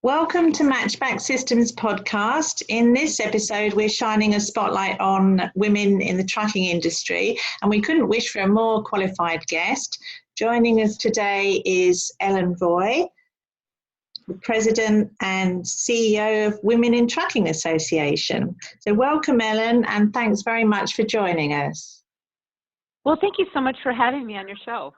Welcome to Matchback Systems podcast. In this episode, we're shining a spotlight on women in the trucking industry, and we couldn't wish for a more qualified guest. Joining us today is Ellen Voie, the President and CEO of Women in Trucking Association. So welcome, Ellen, and thanks very much for joining us. Well, thank you so much for having me on your show.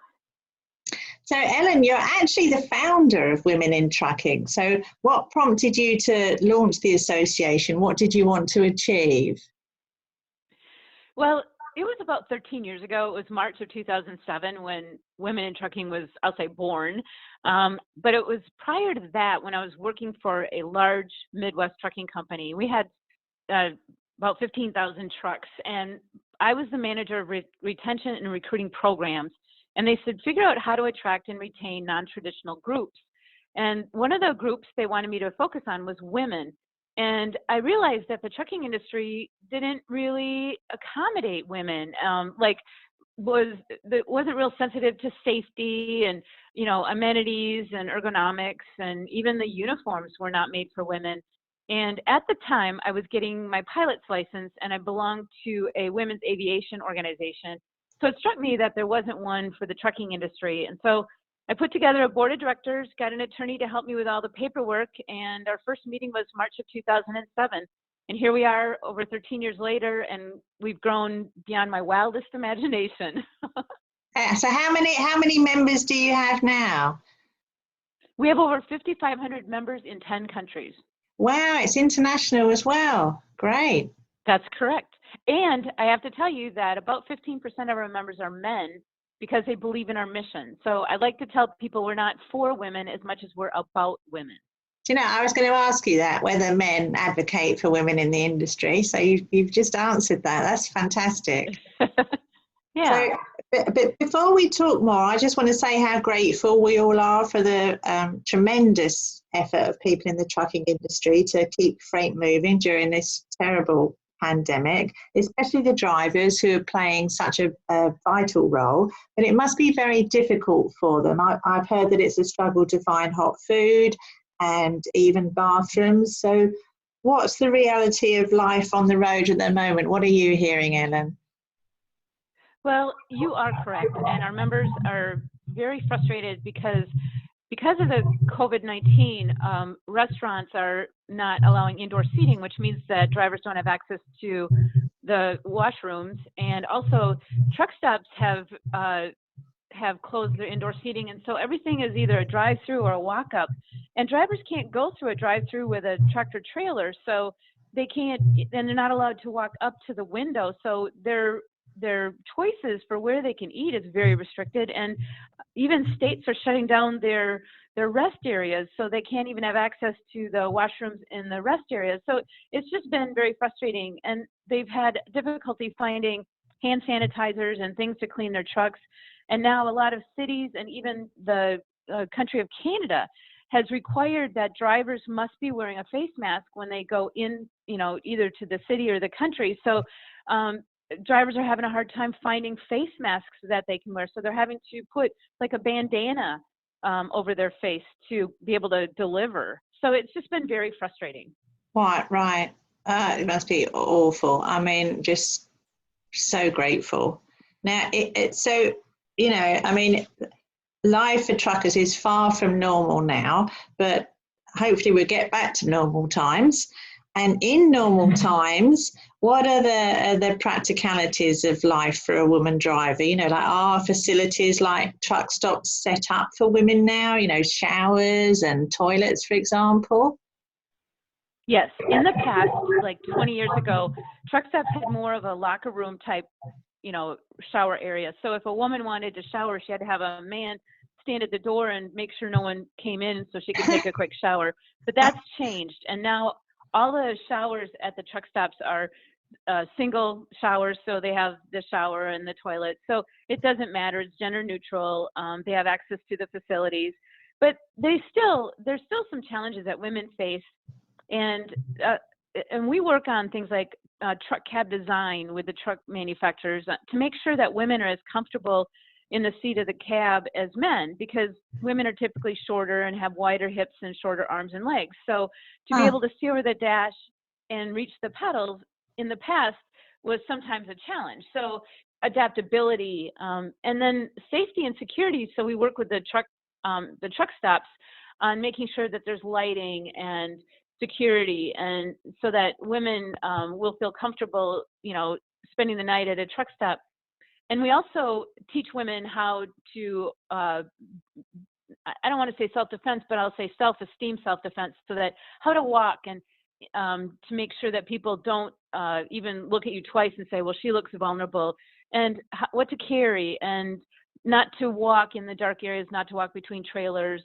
So, Ellen, you're actually the founder of Women in Trucking. So what prompted you to launch the association? What did you want to achieve? Well, it was about 13 years ago. It was March of 2007 when Women in Trucking was, I'll say, born. But it was prior to that when I was working for a large Midwest trucking company. We had about 15,000 trucks, and I was the manager of retention and recruiting programs. And they said, figure out how to attract and retain non-traditional groups. And one of the groups they wanted me to focus on was women. And I realized that the trucking industry didn't really accommodate women, wasn't real sensitive to safety and, amenities and ergonomics, and even the uniforms were not made for women. And at the time, I was getting my pilot's license, and I belonged to a women's aviation organization. So it struck me that there wasn't one for the trucking industry. And so I put together a board of directors, got an attorney to help me with all the paperwork, and our first meeting was March of 2007. And here we are over 13 years later, and we've grown beyond my wildest imagination. So how many members do you have now? We have over 5,500 members in 10 countries. Wow, it's international as well. Great. That's correct. And I have to tell you that about 15% of our members are men because they believe in our mission. So I like to tell people we're not for women as much as we're about women. I was going to ask you that, whether men advocate for women in the industry. So you've just answered that. That's fantastic. Yeah. So, but before we talk more, I just want to say how grateful we all are for the tremendous effort of people in the trucking industry to keep freight moving during this terrible pandemic, especially the drivers who are playing such a vital role. But it must be very difficult for them. I've heard that it's a struggle to find hot food and even bathrooms. So what's the reality of life on the road at the moment? What are you hearing, Ellen? Well, you are correct. And our members are very frustrated because of the COVID-19, restaurants are not allowing indoor seating, which means that drivers don't have access to the washrooms. And also truck stops have closed their indoor seating. And so everything is either a drive-through or a walk-up. And drivers can't go through a drive-through with a tractor trailer. So they can't, and they're not allowed to walk up to the window. So their choices for where they can eat is very restricted, and even states are shutting down their rest areas, so they can't even have access to the washrooms in the rest areas. So it's just been very frustrating, and they've had difficulty finding hand sanitizers and things to clean their trucks. And now a lot of cities and even the country of Canada has required that drivers must be wearing a face mask when they go in, either to the city or the country. So drivers are having a hard time finding face masks that they can wear. So they're having to put like a bandana over their face to be able to deliver. So it's just been very frustrating. Right. It must be awful. I mean, just so grateful. Now, life for truckers is far from normal now, but hopefully we'll get back to normal times. And in normal times, what are the practicalities of life for a woman driver? Are facilities like truck stops set up for women now, showers and toilets, for example? Yes. In the past, like 20 years ago, truck stops had more of a locker room type, shower area. So if a woman wanted to shower, she had to have a man stand at the door and make sure no one came in so she could take a quick shower. But that's changed. And now all the showers at the truck stops are single showers, so they have the shower and the toilet. So it doesn't matter. It's gender neutral. They have access to the facilities. But there's still some challenges that women face. And we work on things like truck cab design with the truck manufacturers to make sure that women are as comfortable in the seat of the cab as men, because women are typically shorter and have wider hips and shorter arms and legs. So to be able to steer with a dash and reach the pedals in the past was sometimes a challenge. So adaptability, and then safety and security. So we work with the truck stops on making sure that there's lighting and security, and so that women will feel comfortable, spending the night at a truck stop. And we also teach women how to, I don't want to say self-defense, but I'll say self-esteem self-defense, so that how to walk, and to make sure that people don't even look at you twice and say, well, she looks vulnerable, and what to carry, and not to walk in the dark areas, not to walk between trailers,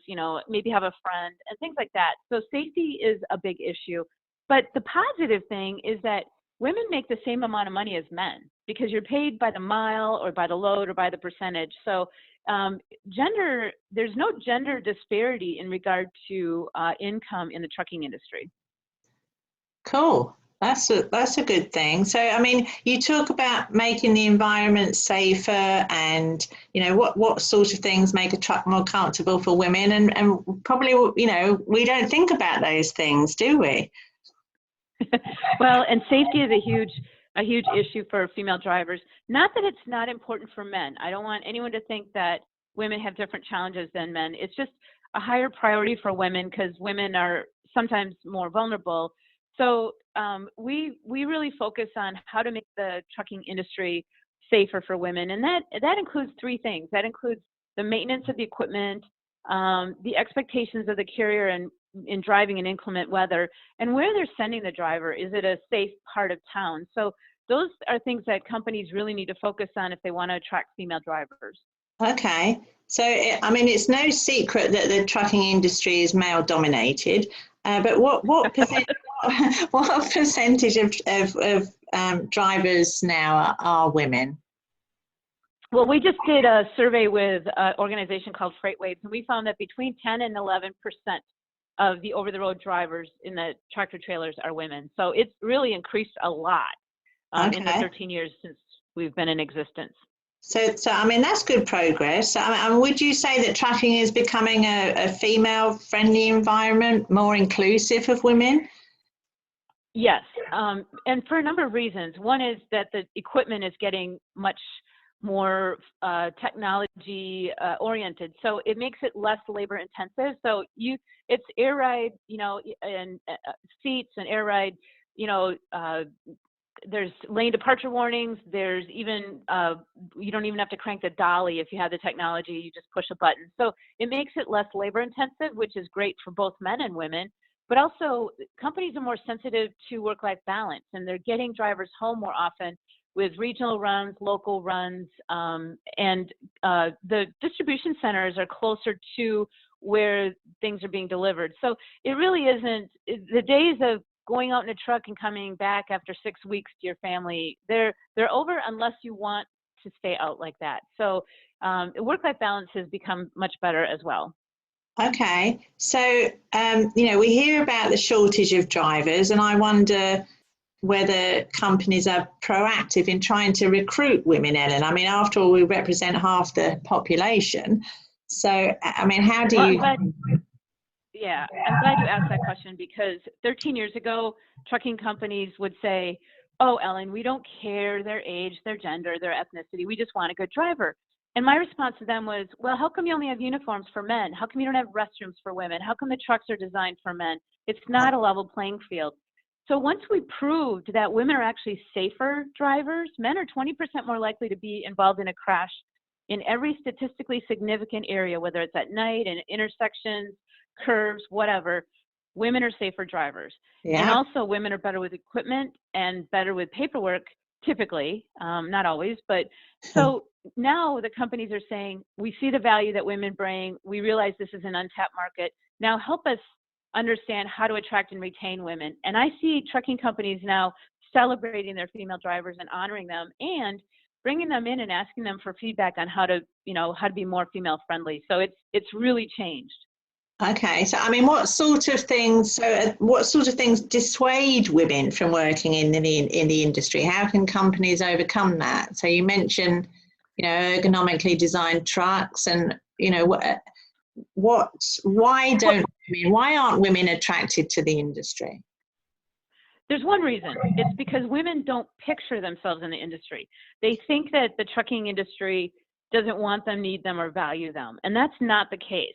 maybe have a friend and things like that. So safety is a big issue. But the positive thing is that women make the same amount of money as men, because you're paid by the mile or by the load or by the percentage. So there's no gender disparity in regard to income in the trucking industry. Cool. That's a good thing. So, I mean, you talk about making the environment safer, and what sort of things make a truck more comfortable for women, and probably we don't think about those things, do we? Well, and safety is a huge issue for female drivers. Not that it's not important for men. I don't want anyone to think that women have different challenges than men. It's just a higher priority for women, because women are sometimes more vulnerable. So we really focus on how to make the trucking industry safer for women, and that includes three things. That includes the maintenance of the equipment, the expectations of the carrier in driving in inclement weather, and where they're sending the driver. Is it a safe part of town? So those are things that companies really need to focus on if they want to attract female drivers. Okay. So, I mean, it's no secret that the trucking industry is male dominated, but what percentage of drivers now are women? Well, we just did a survey with an organization called Freightwaves, and we found that between 10 and 11% of the over-the-road drivers in the tractor trailers are women. So it's really increased a lot in the 13 years since we've been in existence. So I mean, that's good progress. Would you say that trucking is becoming a female-friendly environment, more inclusive of women? Yes, and for a number of reasons. One is that the equipment is getting much more technology oriented, so it makes it less labor intensive. So it's air ride, and seats and air ride, there's lane departure warnings. There's even, you don't even have to crank the dolly if you have the technology, you just push a button. So it makes it less labor intensive, which is great for both men and women. But also companies are more sensitive to work-life balance, and they're getting drivers home more often with regional runs, local runs, and the distribution centers are closer to where things are being delivered. So it really isn't, the days of going out in a truck and coming back after 6 weeks to your family, they're over, unless you want to stay out like that. So work-life balance has become much better as well. Okay, so we hear about the shortage of drivers, and I wonder whether companies are proactive in trying to recruit women, Ellen. I mean, after all, we represent half the population. So, I mean, how do you... Yeah, I'm glad you asked that question, because 13 years ago, trucking companies would say, oh, Ellen, we don't care their age, their gender, their ethnicity. We just want a good driver. And my response to them was, well, how come you only have uniforms for men? How come you don't have restrooms for women? How come the trucks are designed for men? It's not a level playing field. So once we proved that women are actually safer drivers, men are 20% more likely to be involved in a crash in every statistically significant area, whether it's at night, in intersections, curves, whatever. Women are safer drivers. Yeah. And also women are better with equipment and better with paperwork, typically, not always. But so now the companies are saying, we see the value that women bring. We realize this is an untapped market. Now help us understand how to attract and retain women. And I see trucking companies now celebrating their female drivers and honoring them, and bringing them in and asking them for feedback on how to be more female friendly. So it's really changed. Okay, so I mean, what sort of things dissuade women from working in the industry? How can companies overcome that? So you mentioned ergonomically designed trucks, and why aren't women attracted to the industry? There's one reason. It's because women don't picture themselves in the industry. They think that the trucking industry doesn't want them, need them, or value them, and that's not the case.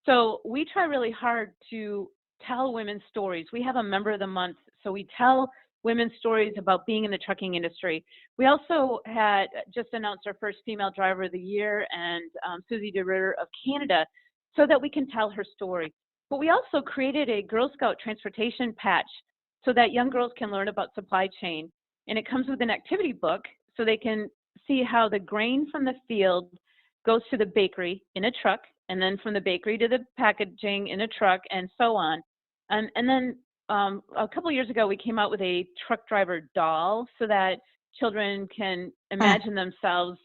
So we try really hard to tell women's stories. We have a member of the month, so we tell women's stories about being in the trucking industry. We also had just announced our first female driver of the year, and Susie DeRitter of Canada, so that we can tell her story. But we also created a Girl Scout transportation patch so that young girls can learn about supply chain. And it comes with an activity book so they can see how the grain from the field goes to the bakery in a truck, and then from the bakery to the packaging in a truck, and so on. And then a couple of years ago, we came out with a truck driver doll so that children can imagine themselves,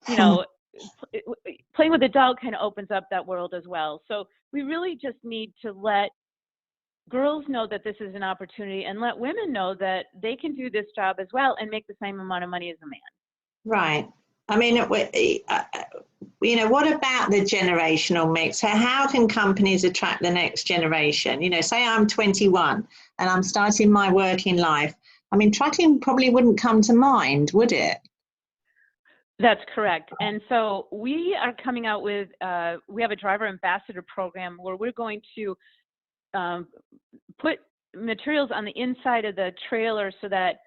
playing with a doll kind of opens up that world as well. So we really just need to let girls know that this is an opportunity, and let women know that they can do this job as well and make the same amount of money as a man. Right. I mean, what about the generational mix? How can companies attract the next generation? Say I'm 21 and I'm starting my working life. I mean, trucking probably wouldn't come to mind, would it? That's correct. And so we are coming out with, we have a driver ambassador program where we're going to put materials on the inside of the trailer so that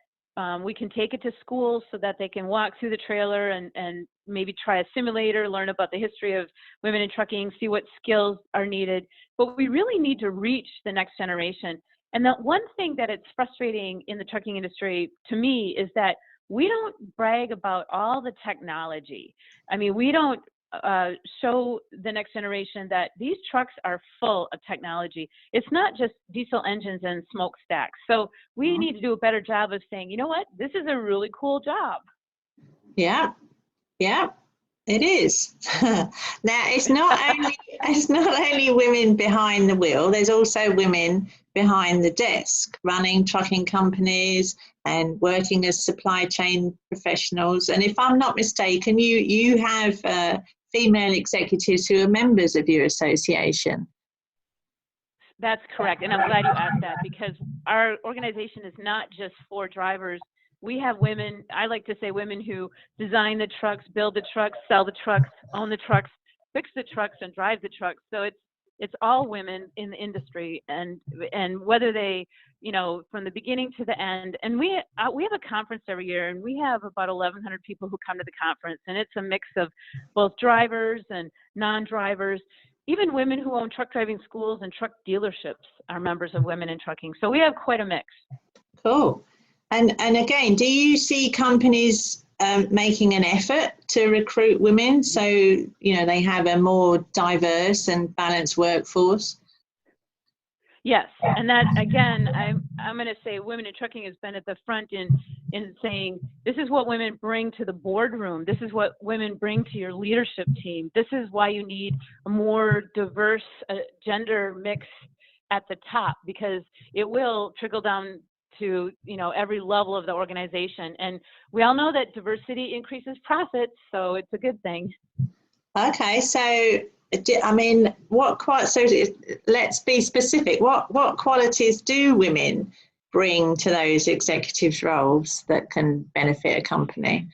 we can take it to school so that they can walk through the trailer and maybe try a simulator, learn about the history of women in trucking, see what skills are needed. But we really need to reach the next generation. And the one thing that it's frustrating in the trucking industry to me is that we don't brag about all the technology. I mean, we don't show the next generation that these trucks are full of technology. It's not just diesel engines and smokestacks. So we need to do a better job of saying, you know what, this is a really cool job. Yeah, it is. Now, it's not only women behind the wheel. There's also women behind the desk, running trucking companies and working as supply chain professionals. And if I'm not mistaken, you have female executives who are members of your association. That's correct. And I'm glad you asked that, because our organization is not just for drivers. We have women, I like to say women who design the trucks, build the trucks, sell the trucks, own the trucks, fix the trucks, and drive the trucks. So it's all women in the industry, and whether they, from the beginning to the end. And we have a conference every year, and we have about 1,100 people who come to the conference, and it's a mix of both drivers and non-drivers. Even women who own truck driving schools and truck dealerships are members of Women in Trucking. So we have quite a mix. Cool. And again, do you see companies making an effort to recruit women so they have a more diverse and balanced workforce? Yes, and that, again, I'm going to say Women in Trucking has been at the front in saying, this is what women bring to the boardroom. This is what women bring to your leadership team. This is why you need a more diverse gender mix at the top, because it will trickle down to every level of the organization. And we all know that diversity increases profits, so it's a good thing. Okay, so I mean, let's be specific. What qualities do women bring to those executive roles that can benefit a company?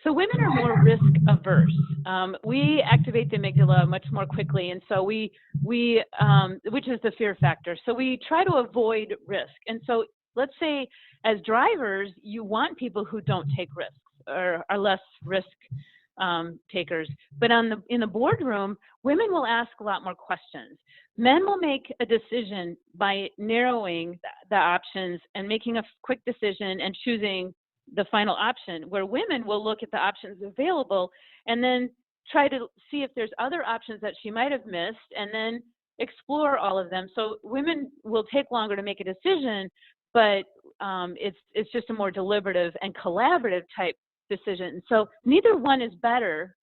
So women are more risk averse. We activate the amygdala much more quickly, and so we which is the fear factor. So we try to avoid risk. And so let's say as drivers, you want people who don't take risks or are less risk takers. But in the boardroom, women will ask a lot more questions. Men will make a decision by narrowing the options and making a quick decision and choosing the final option, where women will look at the options available and then try to see if there's other options that she might have missed and then explore all of them. So women will take longer to make a decision, but it's just a more deliberative and collaborative type decision. So neither one is better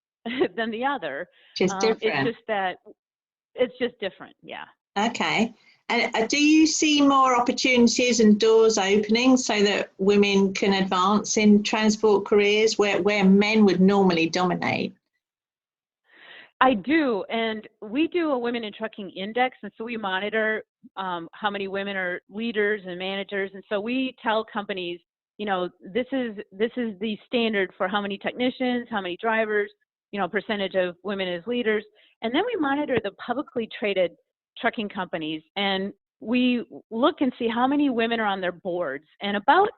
than the other. Just different. It's just different. Yeah. Okay. And do you see more opportunities and doors opening so that women can advance in transport careers where men would normally dominate? I do, and we do a Women in Trucking Index, and so we monitor how many women are leaders and managers, and so we tell companies, you know, this is the standard for how many technicians, how many drivers, you know, percentage of women as leaders, and then we monitor the publicly traded trucking companies, and we look and see how many women are on their boards, and about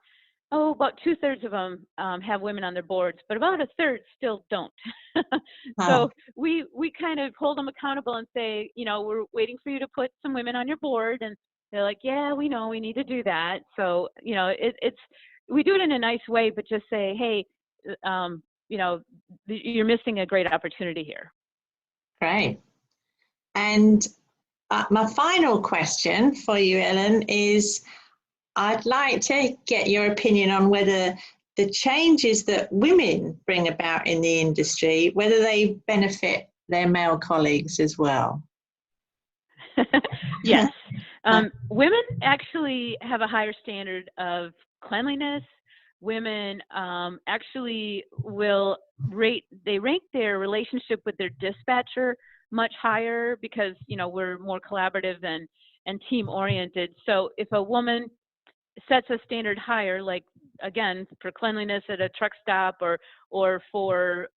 2/3 of them have women on their boards, but about a third still don't. Oh, So we kind of hold them accountable and say, you know, we're waiting for you to put some women on your board, and they're like, yeah, we know we need to do that. So you know, it's we do it in a nice way, but just say, hey, you know, you're missing a great opportunity here. great. And my final question for you, Ellen, is I'd like to get your opinion on whether the changes that women bring about in the industry, whether they benefit their male colleagues as well. Yes. Women actually have a higher standard of cleanliness. Women actually they rank their relationship with their dispatcher much higher because, you know, we're more collaborative and team oriented. So if a woman sets a standard higher, like again for cleanliness at a truck stop or for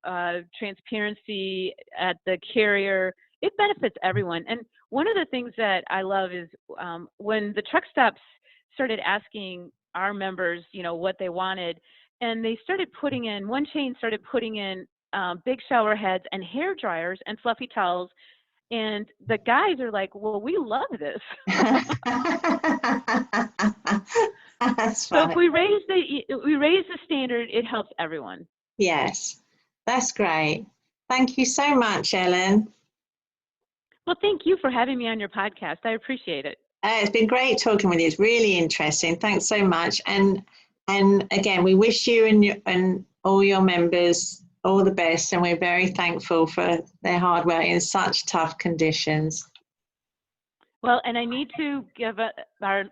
transparency at the carrier, it benefits everyone. And one of the things that I love is when the truck stops started asking our members, you know, what they wanted, and they started putting in, one chain started putting in big shower heads and hair dryers and fluffy towels, and the guys are like, well, we love this. That's So if funny. we raise the standard, it helps everyone. Yes, that's great. Thank you so much, Ellen. Well, thank you for having me on your podcast. I appreciate it. It's been great talking with you. It's really interesting. Thanks so much. And again, we wish you and all your members all the best, and we're very thankful for their hard work in such tough conditions. Well, and I need to give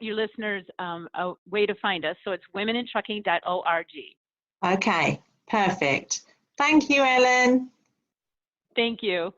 your listeners a way to find us. So it's womenintrucking.org. Okay, perfect. Thank you, Ellen. Thank you.